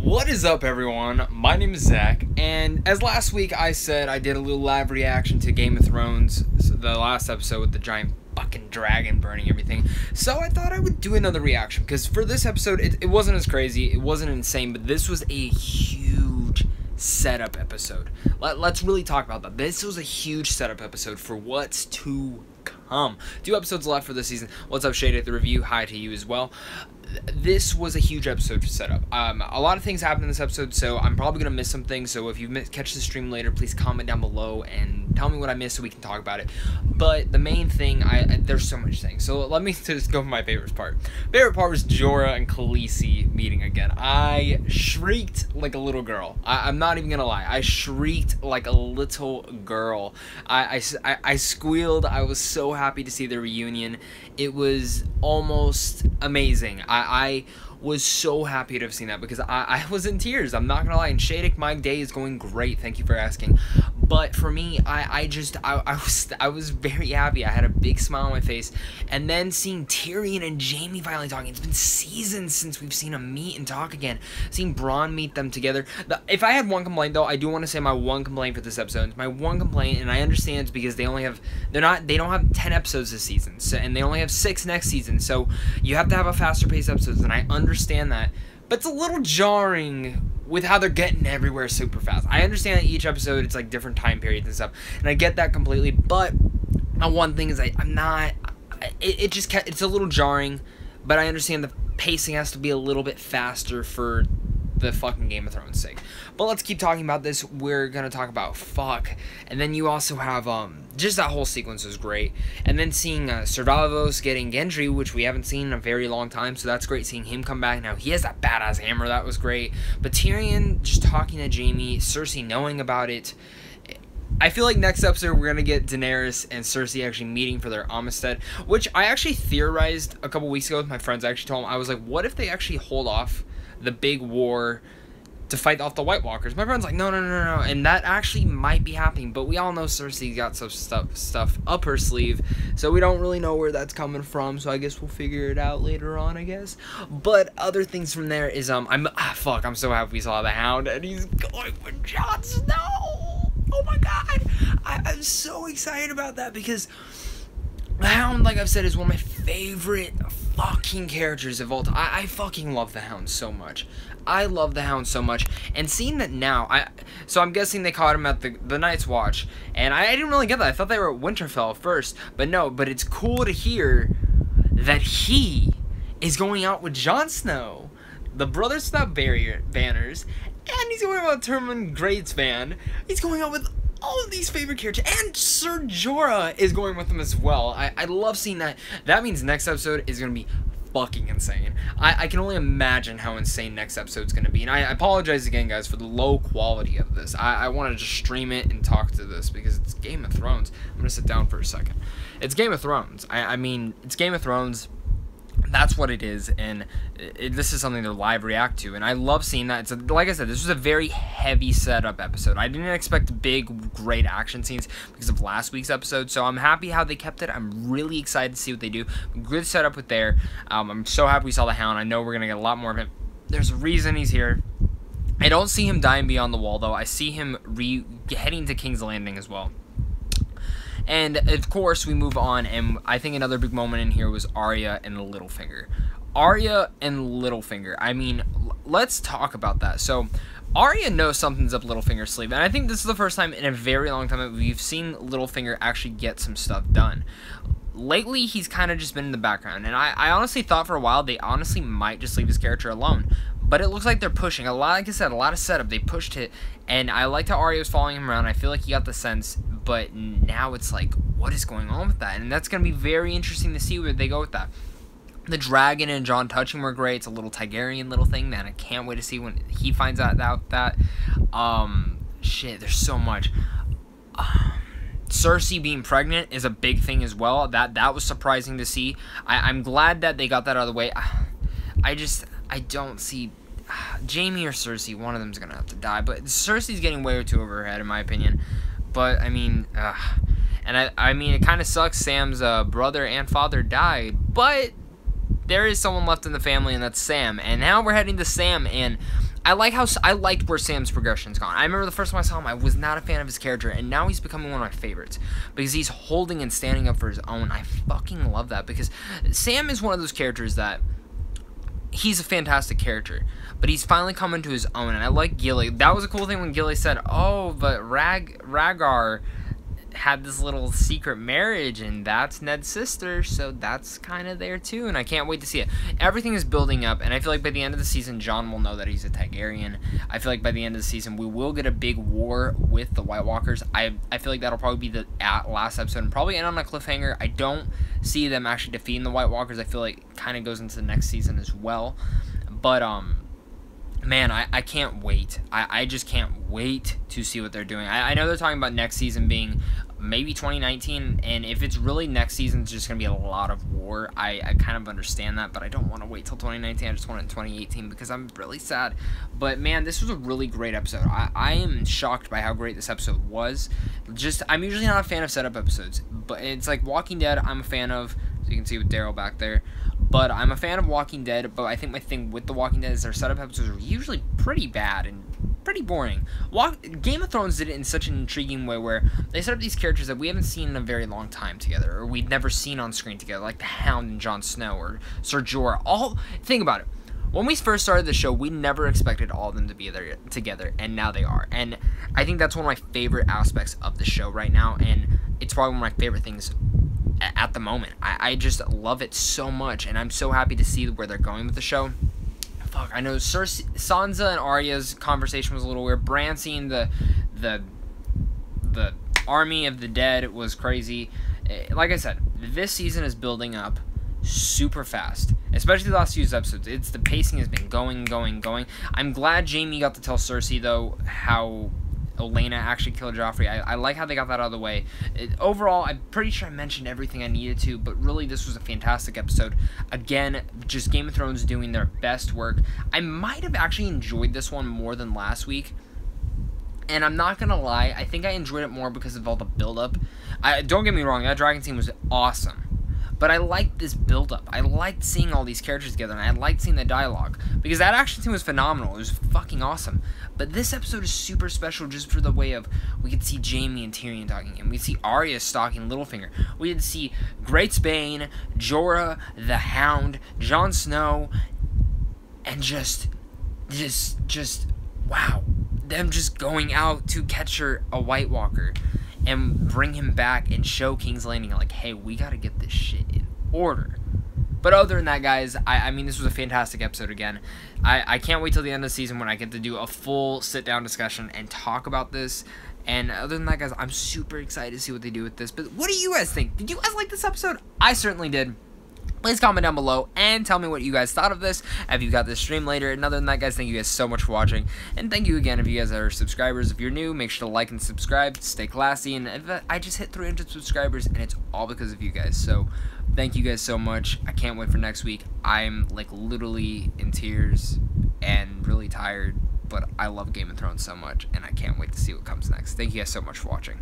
What is up, everyone? My name is Zach, and as last week I said, I did a little live reaction to Game of Thrones, the last episode with the giant fucking dragon burning everything. So I thought I would do another reaction, because for this episode, it wasn't as crazy, it wasn't insane, but this was a huge setup episode. Let's really talk about that. This was a huge setup episode for what's to come. 2 episodes left for this season. What's up, Shade at the review? Hi to you as well. This was a huge episode to set up. A lot of things happened in this episode, so I'm probably going to miss some things. So if you catch the stream later, please comment down below and tell me what I missed so we can talk about it. But the main thing, there's so much things. So let me just go for my favorite part. Favorite part was Jorah and Khaleesi meeting again. I shrieked like a little girl. I'm not even going to lie. I shrieked like a little girl. I squealed. I was so happy to see the reunion. It was almost amazing. I was so happy to have seen that because I was in tears. I'm not gonna lie. And Shadek, my day is going great. Thank you for asking. But for me, I was very happy. I had a big smile on my face. And then seeing Tyrion and Jaime finally talking. It's been seasons since we've seen them meet and talk again. Seeing Bronn meet them together. If I had one complaint though, I do want to say my one complaint for this episode. It's my one complaint, and I understand it's because they don't have 10 episodes this season, so, and they only have 6 next season. So you have to have a faster paced episodes, and I understand that. But it's a little jarring with how they're getting everywhere super fast. I understand that each episode it's like different time periods and stuff, and I get that completely. But my one thing is it's a little jarring. But I understand the pacing has to be a little bit faster for the fucking Game of Thrones sake. But let's keep talking about this. We're gonna talk about fuck, and then you also have just that whole sequence was great, and then seeing Ser Davos getting Gendry, which we haven't seen in a very long time, so that's great. Seeing him come back now, he has that badass hammer, that was great. But Tyrion just talking to Jaime, Cersei knowing about it. I feel like next episode we're gonna get Daenerys and Cersei actually meeting for their Amistad, which I actually theorized a couple weeks ago with my friends. I actually told them, I was like, what if they actually hold off the big war to fight off the White Walkers? My friend's like, no, and that actually might be happening, but we all know Cersei got some stuff up her sleeve, so we don't really know where that's coming from, so I guess we'll figure it out later on, I guess. But other things from there is, I'm so happy we saw the Hound, and he's going with Jon Snow! Oh my god! I'm so excited about that, because the Hound, like I've said, is one of my favorite fucking characters of all time. I fucking love the Hound so much. I love the Hound so much. And seeing that now, so I'm guessing they caught him at the Night's Watch. And I didn't really get that. I thought they were at Winterfell first. But no, but it's cool to hear that he is going out with Jon Snow, the Brothers Without Banners, and he's going out with Tormund Greatspan. He's going out with all of these favorite characters, and Ser Jorah is going with them as well. I love seeing that. That means next episode is going to be fucking insane. I can only imagine how insane next episode's going to be, and I apologize again, guys, for the low quality of this. I wanted to stream it and talk to this because it's Game of Thrones. I'm going to sit down for a second. It's Game of Thrones. I mean, it's Game of Thrones. That's what it is, and this is something to live react to, and I love seeing that. Like I said, this was a very heavy setup episode. I didn't expect big, great action scenes because of last week's episode, so I'm happy how they kept it. I'm really excited to see what they do. Good setup with there. I'm so happy we saw the Hound. I know we're going to get a lot more of him. There's a reason he's here. I don't see him dying beyond the wall, though. I see him heading to King's Landing as well. And, of course, we move on, and I think another big moment in here was Arya and Littlefinger. Arya and Littlefinger. I mean, let's talk about that. So, Arya knows something's up Littlefinger's sleeve, and I think this is the first time in a very long time that we've seen Littlefinger actually get some stuff done. Lately, he's kind of just been in the background, and I honestly thought for a while they honestly might just leave his character alone. But it looks like they're pushing. Like I said, a lot of setup. They pushed it, and I liked how Arya was following him around. I feel like he got the sense, but now it's like, what is going on with that? And that's going to be very interesting to see where they go with that. The dragon and Jon touching were great. It's a little Targaryen little thing that I can't wait to see when he finds out that. Shit, there's so much. Cersei being pregnant is a big thing as well. That was surprising to see. I'm glad that they got that out of the way. I don't see Jaime or Cersei. One of them's gonna have to die, but Cersei's getting way too over her head, in my opinion. But I mean, and I mean, it kind of sucks. Sam's brother and father died, but there is someone left in the family, and that's Sam. And now we're heading to Sam, and I liked where Sam's progression's gone. I remember the first time I saw him, I was not a fan of his character, and now he's becoming one of my favorites because he's holding and standing up for his own. I fucking love that because Sam is one of those characters that he's a fantastic character, but he's finally coming to his own, and I like Gilly. That was a cool thing when Gilly said, "Oh, but Rhaegar had this little secret marriage, and that's Ned's sister, so that's kind of there too," and I can't wait to see it. Everything is building up, and I feel like by the end of the season, Jon will know that he's a Targaryen. I feel like by the end of the season, we will get a big war with the White Walkers. I feel like that'll probably be the last episode, and probably end on a cliffhanger. I don't see them actually defeating the White Walkers. I feel like it kind of goes into the next season as well, but man, I can't wait. I just can't wait to see what they're doing. I know they're talking about next season being maybe 2019, and if it's really next season, it's just going to be a lot of war. I kind of understand that, but I don't want to wait till 2019. I just want it in 2018 because I'm really sad. But man, this was a really great episode. I am shocked by how great this episode was. I'm usually not a fan of setup episodes, but it's like Walking Dead I'm a fan of, so you can see with Daryl back there. But I'm a fan of Walking Dead, but I think my thing with the Walking Dead is their setup episodes are usually pretty bad and pretty boring. Game of Thrones did it in such an intriguing way where they set up these characters that we haven't seen in a very long time together, or we've never seen on screen together, like the Hound and Jon Snow, or Ser Jorah. Think about it. When we first started the show, we never expected all of them to be there together, and now they are. And I think that's one of my favorite aspects of the show right now, and it's probably one of my favorite things at the moment. I just love it so much, and I'm so happy to see where they're going with the show. Fuck, I know Sansa and Arya's conversation was a little weird. Bran seeing the army of the dead was crazy. Like I said, this season is building up super fast, especially the last few episodes. The pacing has been going. I'm glad Jaime got to tell Cersei, though, how Olenna actually killed Joffrey. I like how they got that out of the way. Overall, I'm pretty sure I mentioned everything I needed to, but really this was a fantastic episode. Again, just Game of Thrones doing their best work. I might have actually enjoyed this one more than last week, and I'm not gonna lie, I think I enjoyed it more because of all the build-up. Don't get me wrong, that dragon scene was awesome, but I liked this build-up. I liked seeing all these characters together, and I liked seeing the dialogue, because that action scene was phenomenal. It was fucking awesome. But this episode is super special just for the way of, we could see Jaime and Tyrion talking, and we see Arya stalking Littlefinger. We could see Great Bane, Jorah, the Hound, Jon Snow, and just wow. Them just going out to capture a White Walker and bring him back and show King's Landing, like, hey, we gotta get this shit in order. But other than that, guys, I mean, this was a fantastic episode again. I can't wait till the end of the season when I get to do a full sit-down discussion and talk about this. And other than that, guys, I'm super excited to see what they do with this. But what do you guys think? Did you guys like this episode? I certainly did. Please comment down below and tell me what you guys thought of this. If you got this stream later. And other than that, guys, thank you guys so much for watching. And thank you again if you guys are subscribers. If you're new, make sure to like and subscribe. Stay classy. And I just hit 300 subscribers, and it's all because of you guys. So thank you guys so much. I can't wait for next week. I'm like literally in tears and really tired, but I love Game of Thrones so much, and I can't wait to see what comes next. Thank you guys so much for watching.